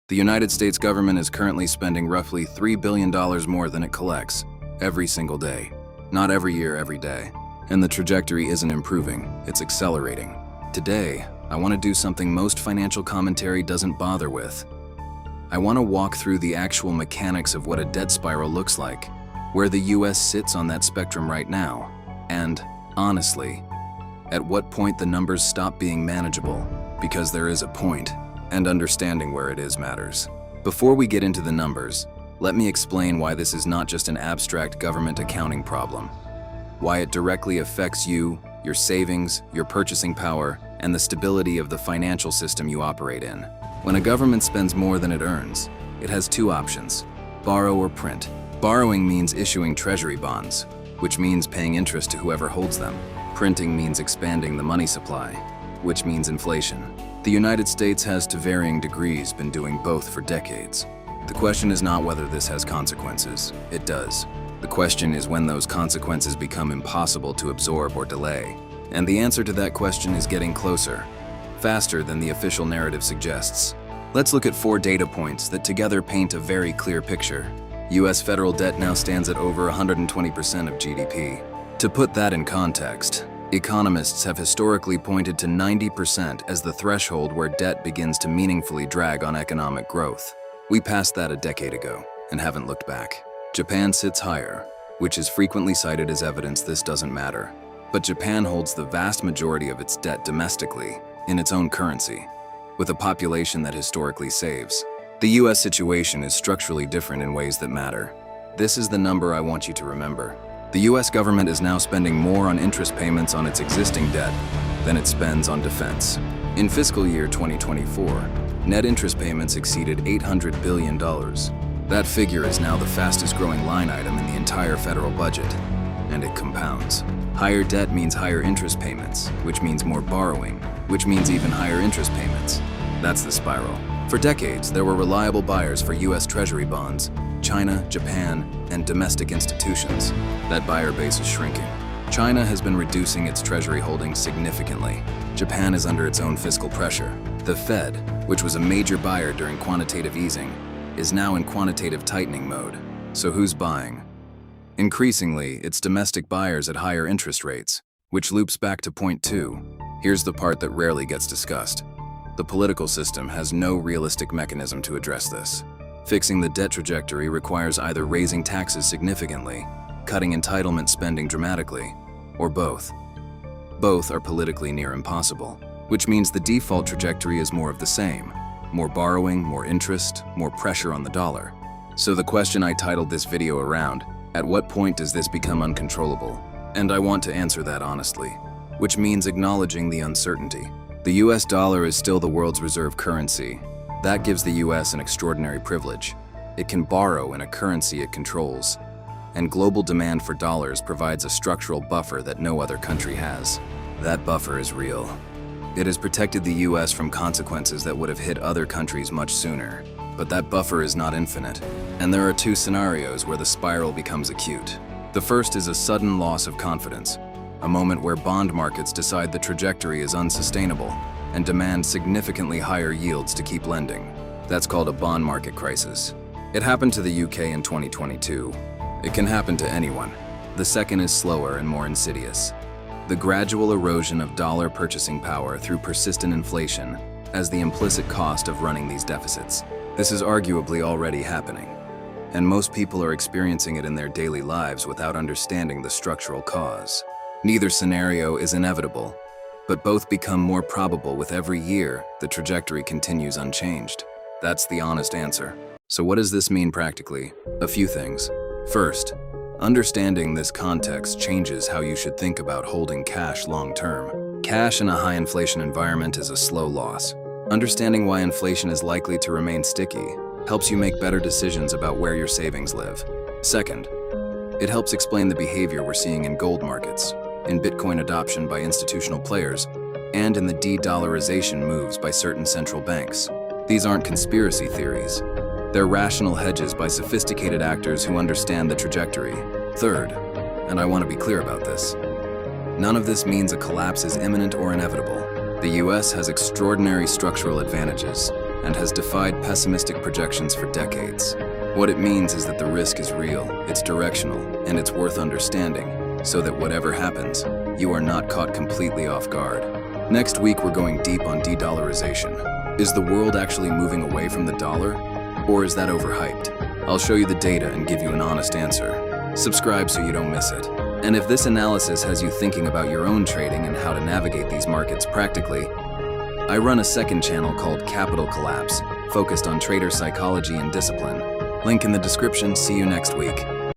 The United States government is currently spending roughly $3 billion more than it collects every single day. Not every year, every day. And the trajectory isn't improving, it's accelerating. Today, I want to do something most financial commentary doesn't bother with. I want to walk through the actual mechanics of what a debt spiral looks like, where the US sits on that spectrum right now, and, honestly, at what point the numbers stop being manageable, because there is a point, and understanding where it is matters. Before we get into the numbers, let me explain why this is not just an abstract government accounting problem, why it directly affects you, your savings, your purchasing power, and the stability of the financial system you operate in. When a government spends more than it earns, it has two options: borrow or print. Borrowing means issuing treasury bonds, which means paying interest to whoever holds them. Printing means expanding the money supply, which means inflation. The United States has, to varying degrees, been doing both for decades. The question is not whether this has consequences. It does. The question is when those consequences become impossible to absorb or delay. And the answer to that question is getting closer, faster than the official narrative suggests. Let's look at 4 data points that together paint a very clear picture. US federal debt now stands at over 120% of GDP. To put that in context, economists have historically pointed to 90% as the threshold where debt begins to meaningfully drag on economic growth. We passed that a decade ago and haven't looked back. Japan sits higher, which is frequently cited as evidence this doesn't matter. But Japan holds the vast majority of its debt domestically, in its own currency, with a population that historically saves. The US situation is structurally different in ways that matter. This is the number I want you to remember. The US government is now spending more on interest payments on its existing debt than it spends on defense. In fiscal year 2024, net interest payments exceeded $800 billion. That figure is now the fastest growing line item in the entire federal budget, and it compounds. Higher debt means higher interest payments, which means more borrowing, which means even higher interest payments. That's the spiral. For decades, there were reliable buyers for US Treasury bonds: China, Japan, and domestic institutions. That buyer base is shrinking. China has been reducing its treasury holdings significantly. Japan is under its own fiscal pressure. The Fed, which was a major buyer during quantitative easing, is now in quantitative tightening mode. So who's buying? Increasingly, it's domestic buyers at higher interest rates, which loops back to point 2. Here's the part that rarely gets discussed. The political system has no realistic mechanism to address this. Fixing the debt trajectory requires either raising taxes significantly, cutting entitlement spending dramatically, or both. Both are politically near impossible, which means the default trajectory is more of the same: more borrowing, more interest, more pressure on the dollar. So the question I titled this video around: at what point does this become uncontrollable? And I want to answer that honestly, which means acknowledging the uncertainty. The US dollar is still the world's reserve currency. That gives the US an extraordinary privilege. It can borrow in a currency it controls, and global demand for dollars provides a structural buffer that no other country has. That buffer is real. It has protected the US from consequences that would have hit other countries much sooner. But that buffer is not infinite, and there are 2 scenarios where the spiral becomes acute. The first is a sudden loss of confidence, a moment where bond markets decide the trajectory is unsustainable and demand significantly higher yields to keep lending. That's called a bond market crisis. It happened to the UK in 2022. It can happen to anyone. The second is slower and more insidious: the gradual erosion of dollar purchasing power through persistent inflation as the implicit cost of running these deficits. This is arguably already happening, and most people are experiencing it in their daily lives without understanding the structural cause. Neither scenario is inevitable, but both become more probable with every year the trajectory continues unchanged. That's the honest answer. So what does this mean practically? A few things. First, understanding this context changes how you should think about holding cash long-term. Cash in a high inflation environment is a slow loss. Understanding why inflation is likely to remain sticky helps you make better decisions about where your savings live. Second, it helps explain the behavior we're seeing in gold markets, in Bitcoin adoption by institutional players, and in the de-dollarization moves by certain central banks. These aren't conspiracy theories. They're rational hedges by sophisticated actors who understand the trajectory. Third, and I want to be clear about this, none of this means a collapse is imminent or inevitable. The US has extraordinary structural advantages. and has defied pessimistic projections for decades. What it means is that the risk is real, it's directional, and it's worth understanding, so that whatever happens, you are not caught completely off guard. Next week, we're going deep on de-dollarization. Is the world actually moving away from the dollar, or is that overhyped? I'll show you the data and give you an honest answer. Subscribe so you don't miss it. And if this analysis has you thinking about your own trading and how to navigate these markets practically, I run a second channel called Capital Collapse, focused on trader psychology and discipline. Link in the description. See you next week.